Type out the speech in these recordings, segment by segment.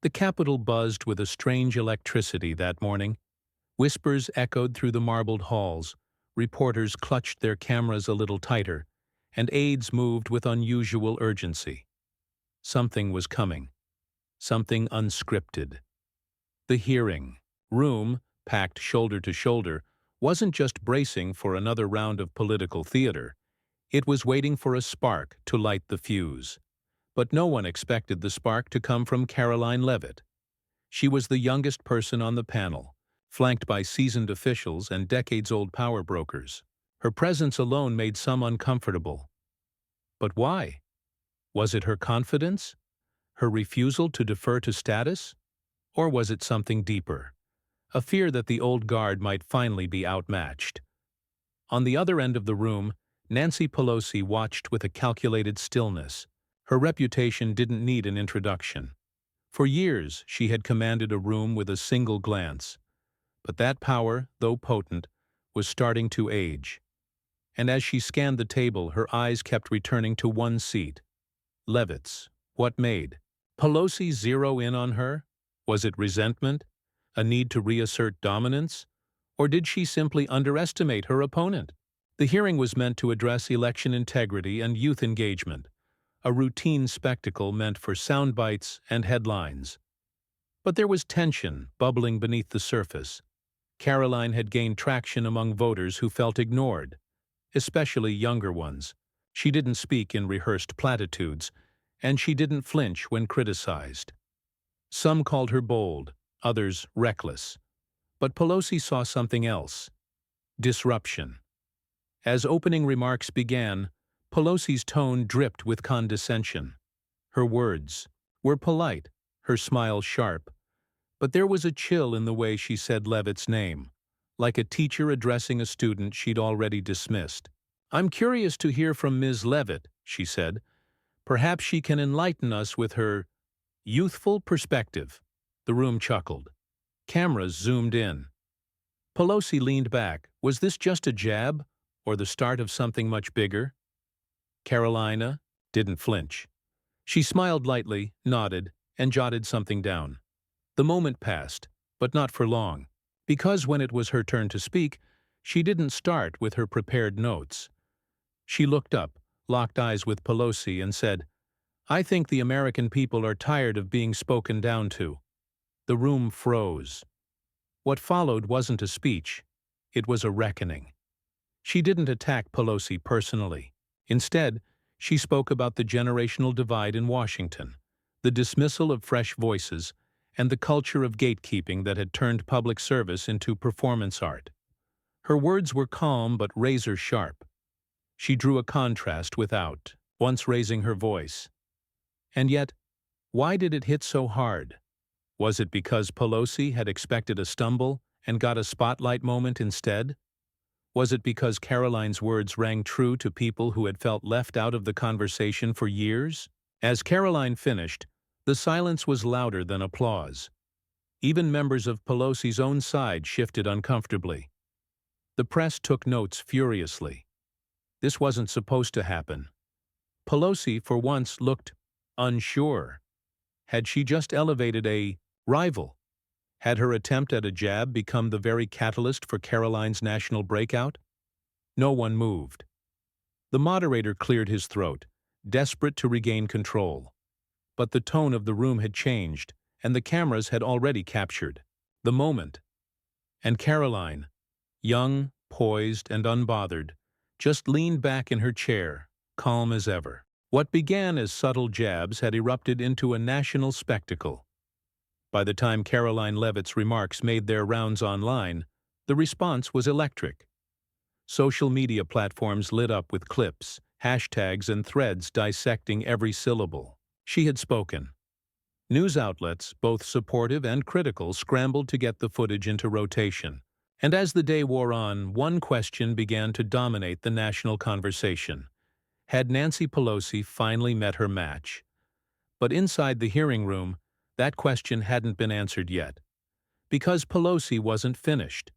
The Capitol buzzed with a strange electricity that morning. Whispers echoed through the marbled halls, reporters clutched their cameras a little tighter, and aides moved with unusual urgency. Something was coming. Something unscripted. The hearing room, packed shoulder to shoulder, wasn't just bracing for another round of political theater. It was waiting for a spark to light the fuse. But no one expected the spark to come from Karoline Leavitt. She was the youngest person on the panel, flanked by seasoned officials and decades-old power brokers. Her presence alone made some uncomfortable. But why? Was it her confidence? Her refusal to defer to status? Or was it something deeper? A fear that the old guard might finally be outmatched. On the other end of the room, Nancy Pelosi watched with a calculated stillness. Her reputation didn't need an introduction. For years, she had commanded a room with a single glance. But that power, though potent, was starting to age. And as she scanned the table, her eyes kept returning to one seat. Leavitt's. What made Pelosi zero in on her? Was it resentment? A need to reassert dominance? Or did she simply underestimate her opponent? The hearing was meant to address election integrity and youth engagement, a routine spectacle meant for sound bites and headlines. But there was tension bubbling beneath the surface. Karoline had gained traction among voters who felt ignored, especially younger ones. She didn't speak in rehearsed platitudes, and she didn't flinch when criticized. Some called her bold, others reckless. But Pelosi saw something else: disruption. As opening remarks began, Pelosi's tone dripped with condescension. Her words were polite, her smile sharp, but there was a chill in the way she said Leavitt's name, like a teacher addressing a student she'd already dismissed. "I'm curious to hear from Ms. Leavitt," she said. "Perhaps she can enlighten us with her youthful perspective." The room chuckled. Cameras zoomed in. Pelosi leaned back. Was this just a jab, or the start of something much bigger? Karoline didn't flinch. She smiled lightly, nodded, and jotted something down. The moment passed, but not for long, because when it was her turn to speak, she didn't start with her prepared notes. She looked up, locked eyes with Pelosi, and said, "I think the American people are tired of being spoken down to." The room froze. What followed wasn't a speech. It was a reckoning. She didn't attack Pelosi personally. Instead, she spoke about the generational divide in Washington, the dismissal of fresh voices, and the culture of gatekeeping that had turned public service into performance art. Her words were calm but razor-sharp. She drew a contrast without once raising her voice. And yet, why did it hit so hard? Was it because Pelosi had expected a stumble and got a spotlight moment instead? Was it because Karoline's words rang true to people who had felt left out of the conversation for years? As Karoline finished, the silence was louder than applause. Even members of Pelosi's own side shifted uncomfortably. The press took notes furiously. This wasn't supposed to happen. Pelosi, for once, looked unsure. Had she just elevated a rival? Had her attempt at a jab become the very catalyst for Karoline's national breakout? No one moved. The moderator cleared his throat, desperate to regain control. But the tone of the room had changed, and the cameras had already captured the moment. And Karoline, young, poised, and unbothered, just leaned back in her chair, calm as ever. What began as subtle jabs had erupted into a national spectacle. By the time Karoline Leavitt's remarks made their rounds online, the response was electric. Social media platforms lit up with clips, hashtags, and threads dissecting every syllable. She had spoken. News outlets, both supportive and critical, scrambled to get the footage into rotation. And as the day wore on, one question began to dominate the national conversation. Had Nancy Pelosi finally met her match? But inside the hearing room, that question hadn't been answered yet. Because Pelosi wasn't finished.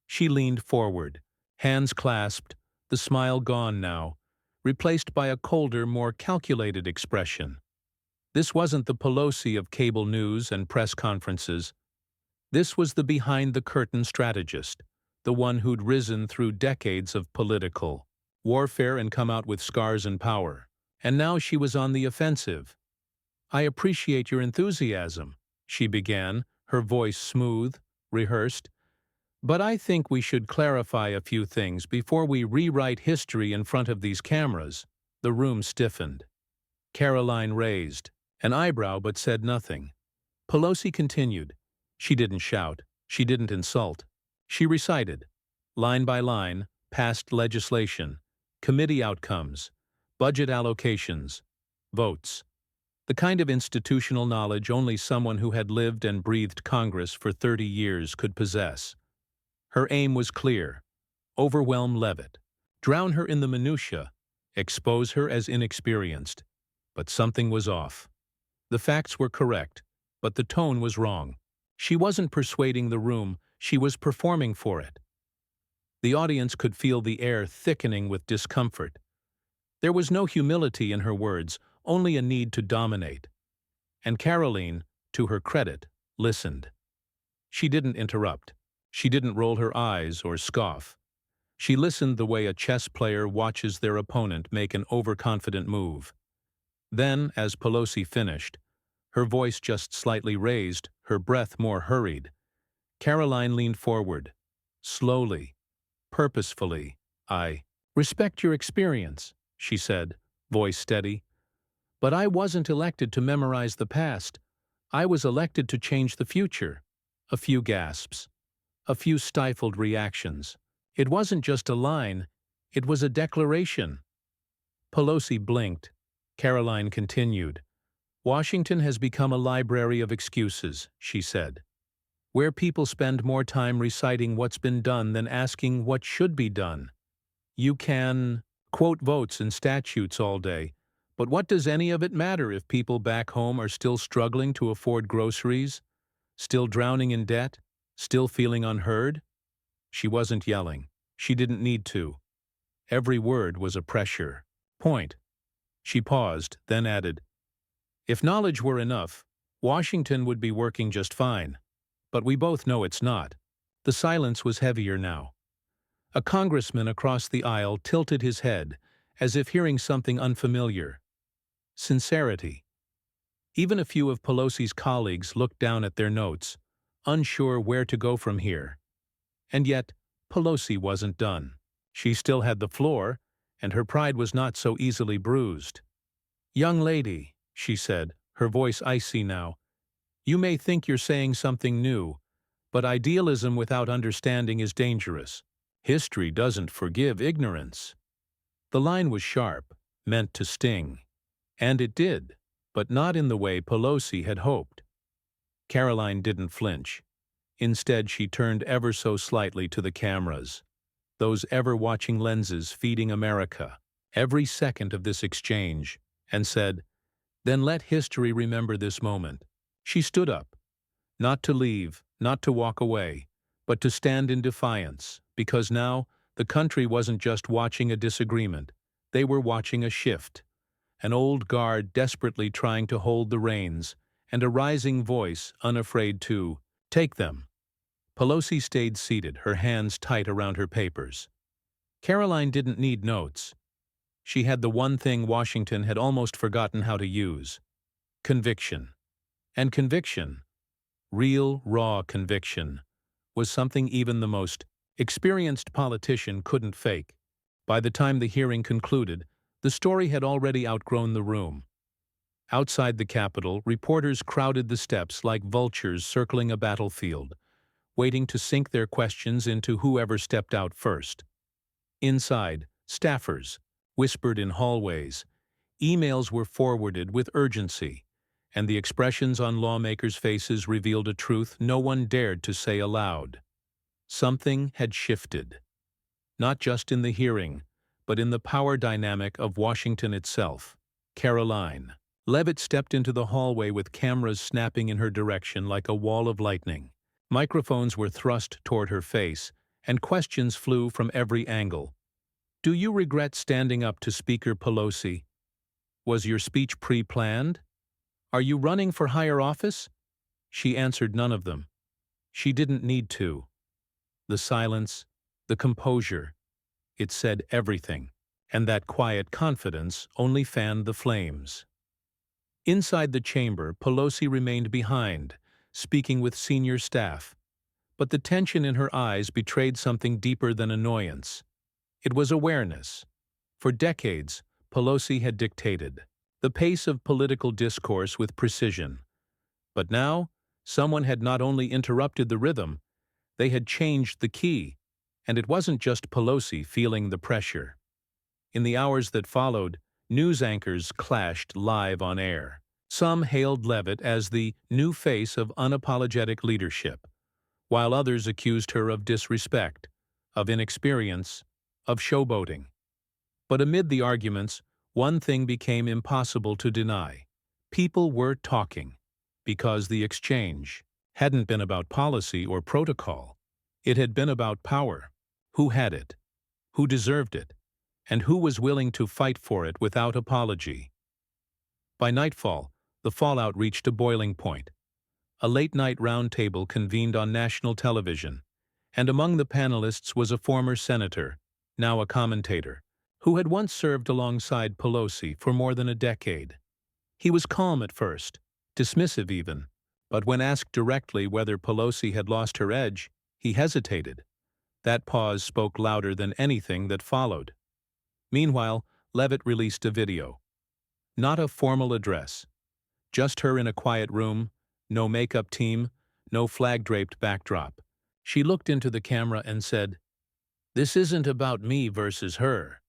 She leaned forward, hands clasped, the smile gone now, replaced by a colder, more calculated expression. This wasn't the Pelosi of cable news and press conferences. This was the behind-the-curtain strategist, the one who'd risen through decades of political warfare and come out with scars and power. And now she was on the offensive. "I appreciate your enthusiasm," she began, her voice smooth, rehearsed. "But I think we should clarify a few things before we rewrite history in front of these cameras." The room stiffened. Karoline raised an eyebrow but said nothing. Pelosi continued. She didn't shout. She didn't insult. She recited, line by line, past legislation, committee outcomes, budget allocations, votes. The kind of institutional knowledge only someone who had lived and breathed Congress for 30 years could possess. Her aim was clear: overwhelm Leavitt, drown her in the minutiae, expose her as inexperienced. But something was off. The facts were correct, but the tone was wrong. She wasn't persuading the room, she was performing for it. The audience could feel the air thickening with discomfort. There was no humility in her words, only a need to dominate. And Karoline, to her credit, listened. She didn't interrupt. She didn't roll her eyes or scoff. She listened the way a chess player watches their opponent make an overconfident move. Then, as Pelosi finished, her voice just slightly raised, her breath more hurried, Karoline leaned forward, slowly, purposefully. "I respect your experience," she said, voice steady. "But I wasn't elected to memorize the past. I was elected to change the future." A few gasps. A few stifled reactions. It wasn't just a line, it was a declaration. Pelosi blinked. Karoline continued. "Washington has become a library of excuses," she said, "where people spend more time reciting what's been done than asking what should be done. You can quote votes and statutes all day, but what does any of it matter if people back home are still struggling to afford groceries, still drowning in debt, still feeling unheard?" She wasn't yelling. She didn't need to. Every word was a pressure point. She paused, then added, "If knowledge were enough, Washington would be working just fine. But we both know it's not." The silence was heavier now. A congressman across the aisle tilted his head, as if hearing something unfamiliar. Sincerity. Even a few of Pelosi's colleagues looked down at their notes, unsure where to go from here. And yet, Pelosi wasn't done. She still had the floor, and her pride was not so easily bruised. "Young lady," she said, her voice icy now, "you may think you're saying something new, but idealism without understanding is dangerous. History doesn't forgive ignorance." The line was sharp, meant to sting. And it did, but not in the way Pelosi had hoped. Karoline didn't flinch. Instead, she turned ever so slightly to the cameras, those ever-watching lenses feeding America, every second of this exchange, and said, "Then let history remember this moment." She stood up, not to leave, not to walk away, but to stand in defiance, because now the country wasn't just watching a disagreement, they were watching a shift, an old guard desperately trying to hold the reins, and a rising voice unafraid to take them. Pelosi stayed seated, her hands tight around her papers. Karoline didn't need notes. She had the one thing Washington had almost forgotten how to use: conviction. And conviction, real, raw conviction, was something even the most experienced politician couldn't fake. By the time the hearing concluded, the story had already outgrown the room. Outside the Capitol, reporters crowded the steps like vultures circling a battlefield, waiting to sink their questions into whoever stepped out first. Inside, staffers whispered in hallways, emails were forwarded with urgency, and the expressions on lawmakers' faces revealed a truth no one dared to say aloud. Something had shifted. Not just in the hearing, but in the power dynamic of Washington itself. Karoline Leavitt stepped into the hallway with cameras snapping in her direction like a wall of lightning. Microphones were thrust toward her face, and questions flew from every angle. "Do you regret standing up to Speaker Pelosi? Was your speech pre-planned? Are you running for higher office? She answered none of them. She didn't need to. The silence, the composure, it said everything, and that quiet confidence only fanned the flames. Inside the chamber, Pelosi remained behind, speaking with senior staff, but the tension in her eyes betrayed something deeper than annoyance. It was awareness. For decades, Pelosi had dictated the pace of political discourse with precision. But now, someone had not only interrupted the rhythm, they had changed the key, and it wasn't just Pelosi feeling the pressure. In the hours that followed, news anchors clashed live on air. Some hailed Leavitt as the new face of unapologetic leadership, while others accused her of disrespect, of inexperience, of showboating. But amid the arguments, one thing became impossible to deny. People were talking, because the exchange hadn't been about policy or protocol. It had been about power. Who had it? Who deserved it? And who was willing to fight for it without apology? By nightfall, the fallout reached a boiling point. A late-night roundtable convened on national television, and among the panelists was a former senator, now a commentator, who had once served alongside Pelosi for more than a decade. He was calm at first, dismissive even, but when asked directly whether Pelosi had lost her edge, he hesitated. That pause spoke louder than anything that followed. Meanwhile, Leavitt released a video. Not a formal address. Just her in a quiet room, no makeup team, no flag-draped backdrop. She looked into the camera and said, "This isn't about me versus her.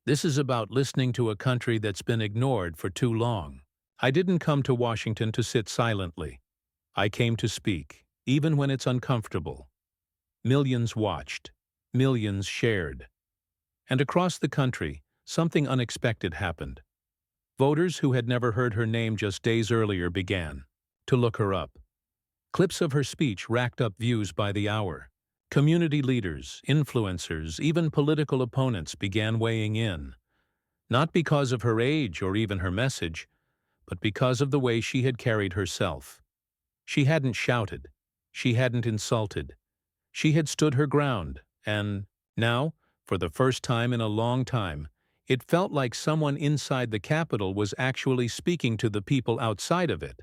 This is about listening to a country that's been ignored for too long. I didn't come to Washington to sit silently. I came to speak, even when it's uncomfortable." Millions watched. Millions shared. And across the country, something unexpected happened. Voters who had never heard her name just days earlier began to look her up. Clips of her speech racked up views by the hour. Community leaders, influencers, even political opponents began weighing in, not because of her age or even her message, but because of the way she had carried herself. She hadn't shouted. She hadn't insulted. She had stood her ground, and now, for the first time in a long time, it felt like someone inside the Capitol was actually speaking to the people outside of it.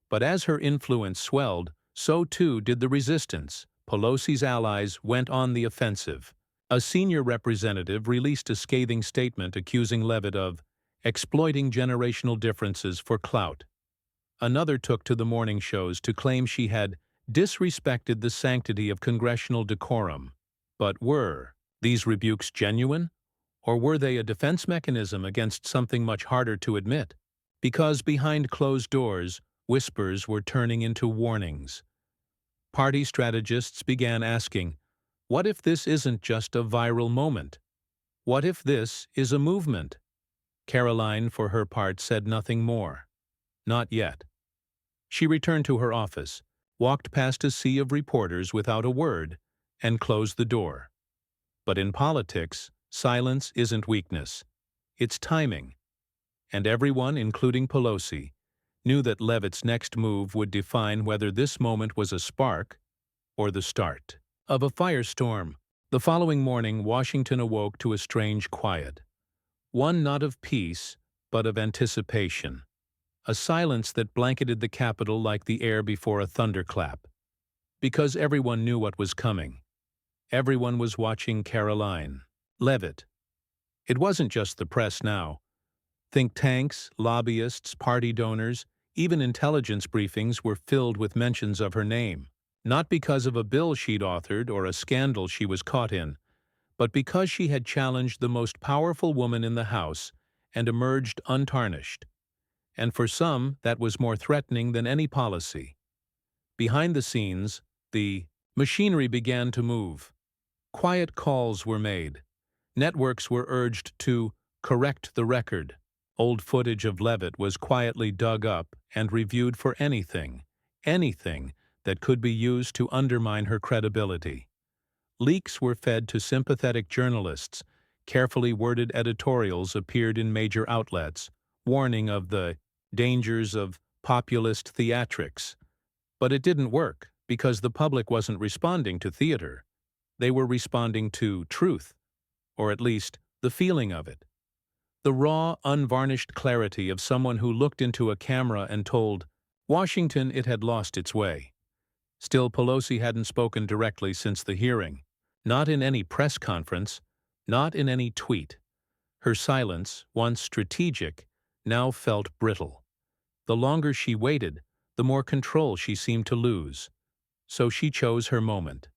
But as her influence swelled, so too did the resistance. Pelosi's allies went on the offensive. A senior representative released a scathing statement accusing Leavitt of exploiting generational differences for clout. Another took to the morning shows to claim she had disrespected the sanctity of congressional decorum. But were these rebukes genuine? Or were they a defense mechanism against something much harder to admit? Because behind closed doors, whispers were turning into warnings. Party strategists began asking, what if this isn't just a viral moment? What if this is a movement? Karoline, for her part, said nothing more. Not yet. She returned to her office, walked past a sea of reporters without a word, and closed the door. But in politics, silence isn't weakness. It's timing. And everyone, including Pelosi, knew that Leavitt's next move would define whether this moment was a spark or the start of a firestorm. The following morning, Washington awoke to a strange quiet. One not of peace, but of anticipation. A silence that blanketed the Capitol like the air before a thunderclap. Because everyone knew what was coming. Everyone was watching Karoline Leavitt. It wasn't just the press now. Think tanks, lobbyists, party donors, even intelligence briefings were filled with mentions of her name. Not because of a bill she'd authored or a scandal she was caught in, but because she had challenged the most powerful woman in the House and emerged untarnished. And for some, that was more threatening than any policy. Behind the scenes, the machinery began to move. Quiet calls were made. Networks were urged to correct the record. Old footage of Leavitt was quietly dug up and reviewed for anything that could be used to undermine her credibility. Leaks were fed to sympathetic journalists. Carefully worded editorials appeared in major outlets, warning of the dangers of populist theatrics. But it didn't work, because the public wasn't responding to theater. They were responding to truth, or at least the feeling of it. The raw, unvarnished clarity of someone who looked into a camera and told Washington it had lost its way. Still, Pelosi hadn't spoken directly since the hearing. Not in any press conference, not in any tweet. Her silence, once strategic, now felt brittle. The longer she waited, the more control she seemed to lose. So she chose her moment.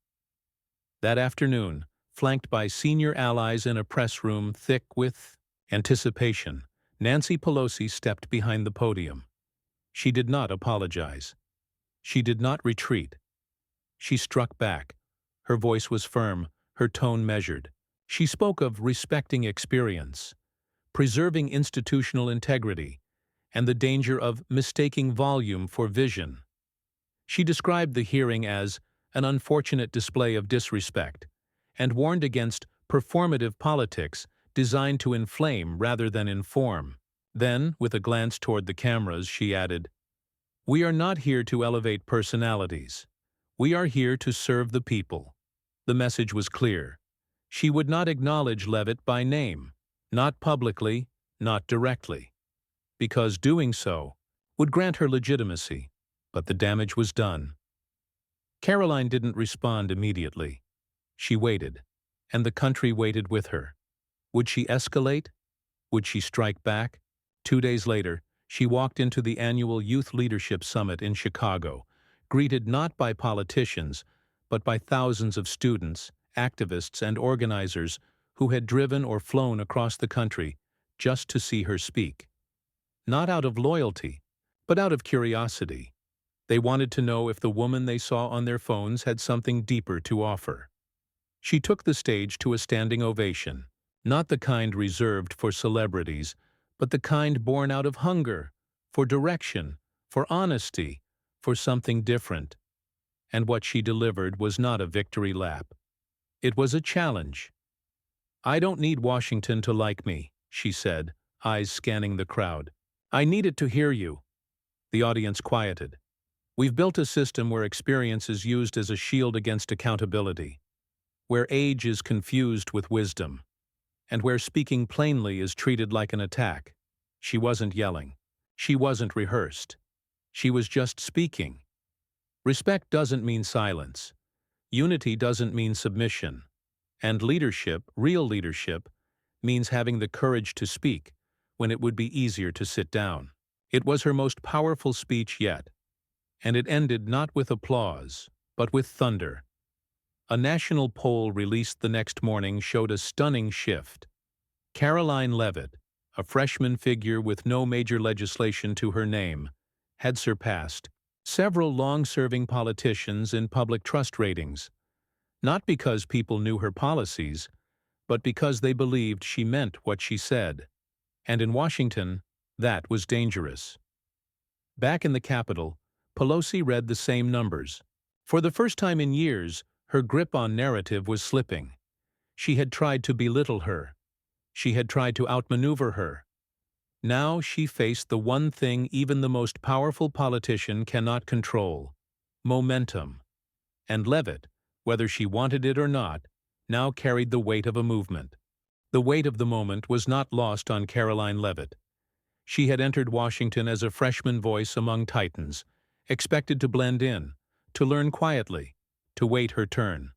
That afternoon, flanked by senior allies in a press room thick with anticipation, Nancy Pelosi stepped behind the podium. She did not apologize. She did not retreat. She struck back. Her voice was firm, her tone measured. She spoke of respecting experience, preserving institutional integrity, and the danger of mistaking volume for vision. She described the hearing as an unfortunate display of disrespect and warned against performative politics designed to inflame rather than inform. Then, with a glance toward the cameras, she added, "We are not here to elevate personalities. We are here to serve the people." The message was clear. She would not acknowledge Leavitt by name, not publicly, not directly, because doing so would grant her legitimacy, but the damage was done. Karoline didn't respond immediately. She waited, and the country waited with her. Would she escalate? Would she strike back? 2 days later, she walked into the annual Youth Leadership Summit in Chicago, greeted not by politicians, but by thousands of students, activists, and organizers who had driven or flown across the country just to see her speak. Not out of loyalty, but out of curiosity. They wanted to know if the woman they saw on their phones had something deeper to offer. She took the stage to a standing ovation, not the kind reserved for celebrities, but the kind born out of hunger, for direction, for honesty, for something different. And what she delivered was not a victory lap. It was a challenge. "I don't need Washington to like me," she said, eyes scanning the crowd. "I need it to hear you." The audience quieted. "We've built a system where experience is used as a shield against accountability, where age is confused with wisdom, and where speaking plainly is treated like an attack." She wasn't yelling. She wasn't rehearsed. She was just speaking. Respect doesn't mean silence. Unity doesn't mean submission. And leadership, real leadership, means having the courage to speak when it would be easier to sit down. It was her most powerful speech yet, and it ended not with applause, but with thunder. A national poll released the next morning showed a stunning shift. Karoline Leavitt, a freshman figure with no major legislation to her name, had surpassed several long-serving politicians in public trust ratings, not because people knew her policies, but because they believed she meant what she said. And in Washington, that was dangerous. Back in the Capitol, Pelosi read the same numbers. For the first time in years, her grip on narrative was slipping. She had tried to belittle her. She had tried to outmaneuver her. Now she faced the one thing even the most powerful politician cannot control: momentum. And Leavitt, whether she wanted it or not, now carried the weight of a movement. The weight of the moment was not lost on Karoline Leavitt. She had entered Washington as a freshman voice among titans, expected to blend in, to learn quietly, to wait her turn.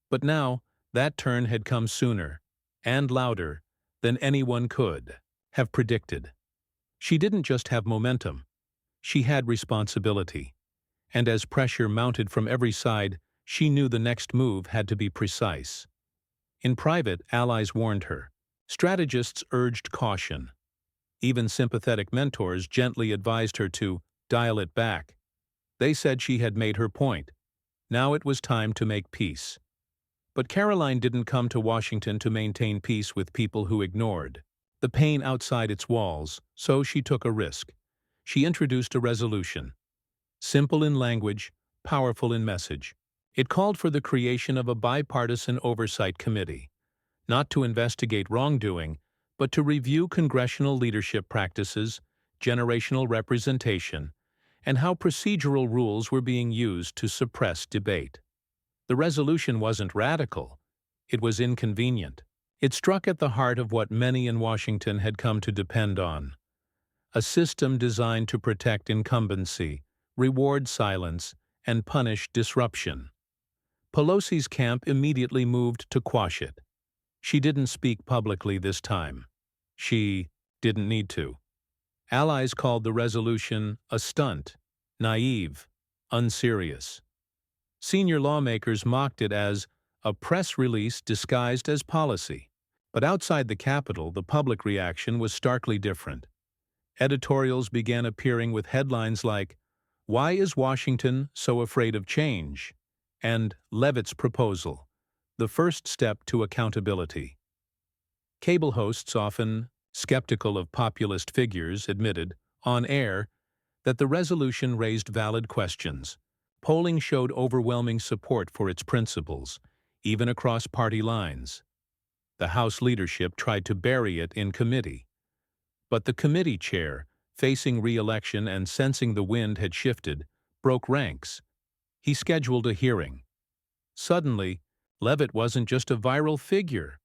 But now, that turn had come sooner, and louder, than anyone could have predicted. She didn't just have momentum. She had responsibility. And as pressure mounted from every side, she knew the next move had to be precise. In private, allies warned her. Strategists urged caution. Even sympathetic mentors gently advised her to dial it back. They said she had made her point. Now it was time to make peace. But Karoline didn't come to Washington to maintain peace with people who ignored the pain outside its walls, so she took a risk. She introduced a resolution. Simple in language, powerful in message. It called for the creation of a bipartisan oversight committee, not to investigate wrongdoing, but to review congressional leadership practices, generational representation, and how procedural rules were being used to suppress debate. The resolution wasn't radical, it was inconvenient. It struck at the heart of what many in Washington had come to depend on: a system designed to protect incumbency, reward silence, and punish disruption. Pelosi's camp immediately moved to quash it. She didn't speak publicly this time. She didn't need to. Allies called the resolution a stunt, naive, unserious. Senior lawmakers mocked it as a press release disguised as policy. But outside the Capitol, the public reaction was starkly different. Editorials began appearing with headlines like, "Why is Washington so afraid of change?" and "Leavitt's proposal, the first step to accountability." Cable hosts, often skeptical of populist figures, admitted, on air, that the resolution raised valid questions. Polling showed overwhelming support for its principles, even across party lines. The House leadership tried to bury it in committee. But the committee chair, facing re-election and sensing the wind had shifted, broke ranks. He scheduled a hearing. Suddenly, Leavitt wasn't just a viral figure.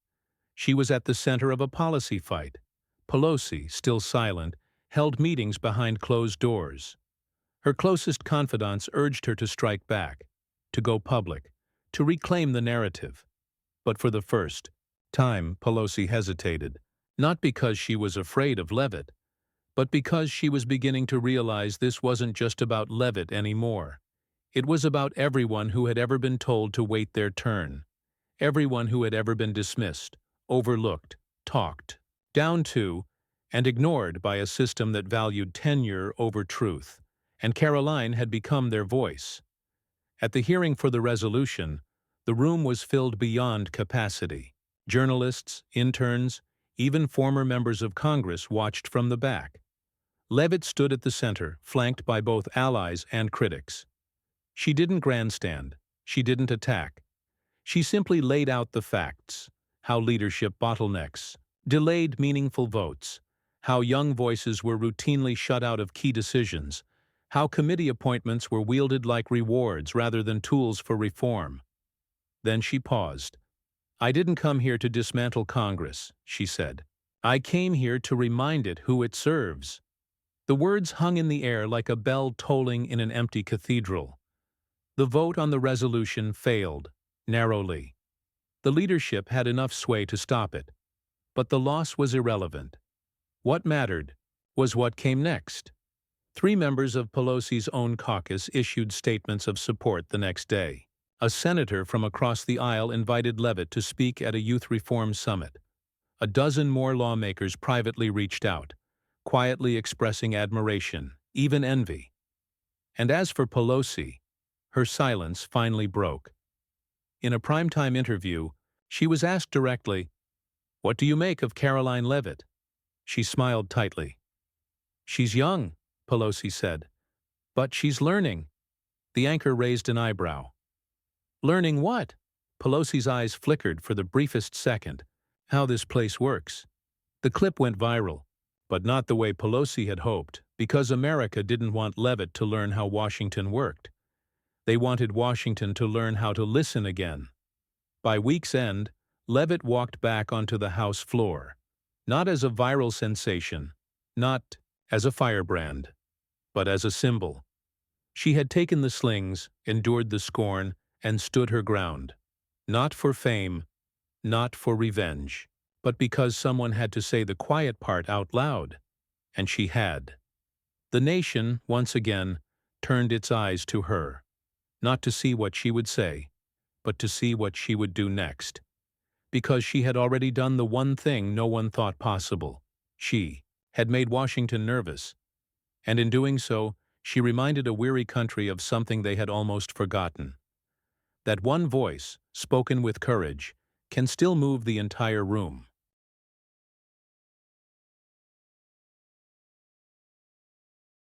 She was at the center of a policy fight. Pelosi, still silent, held meetings behind closed doors. Her closest confidants urged her to strike back, to go public, to reclaim the narrative. But for the first time, Pelosi hesitated, not because she was afraid of Leavitt, but because she was beginning to realize this wasn't just about Leavitt anymore. It was about everyone who had ever been told to wait their turn, everyone who had ever been dismissed, overlooked, talked down to, and ignored by a system that valued tenure over truth, and Karoline had become their voice. At the hearing for the resolution, the room was filled beyond capacity. Journalists, interns, even former members of Congress watched from the back. Leavitt stood at the center, flanked by both allies and critics. She didn't grandstand. She didn't attack. She simply laid out the facts: how leadership bottlenecks delayed meaningful votes, how young voices were routinely shut out of key decisions, how committee appointments were wielded like rewards rather than tools for reform. Then she paused. "I didn't come here to dismantle Congress," she said. "I came here to remind it who it serves." The words hung in the air like a bell tolling in an empty cathedral. The vote on the resolution failed, narrowly. The leadership had enough sway to stop it. But the loss was irrelevant. What mattered was what came next. 3 members of Pelosi's own caucus issued statements of support the next day. A senator from across the aisle invited Leavitt to speak at a youth reform summit. A dozen more lawmakers privately reached out, quietly expressing admiration, even envy. And as for Pelosi, her silence finally broke. In a primetime interview, she was asked directly, "What do you make of Karoline Leavitt?" She smiled tightly. "She's young," Pelosi said, "but she's learning." The anchor raised an eyebrow. "Learning what?" Pelosi's eyes flickered for the briefest second. "How this place works." The clip went viral, but not the way Pelosi had hoped, because America didn't want Leavitt to learn how Washington worked. They wanted Washington to learn how to listen again. By week's end, Leavitt walked back onto the House floor, not as a viral sensation, not as a firebrand, but as a symbol. She had taken the slings, endured the scorn, and stood her ground. Not for fame, not for revenge, but because someone had to say the quiet part out loud. And she had. The nation, once again, turned its eyes to her, not to see what she would say, but to see what she would do next. Because she had already done the one thing no one thought possible. She had made Washington nervous. And in doing so, she reminded a weary country of something they had almost forgotten. That one voice, spoken with courage, can still move the entire room.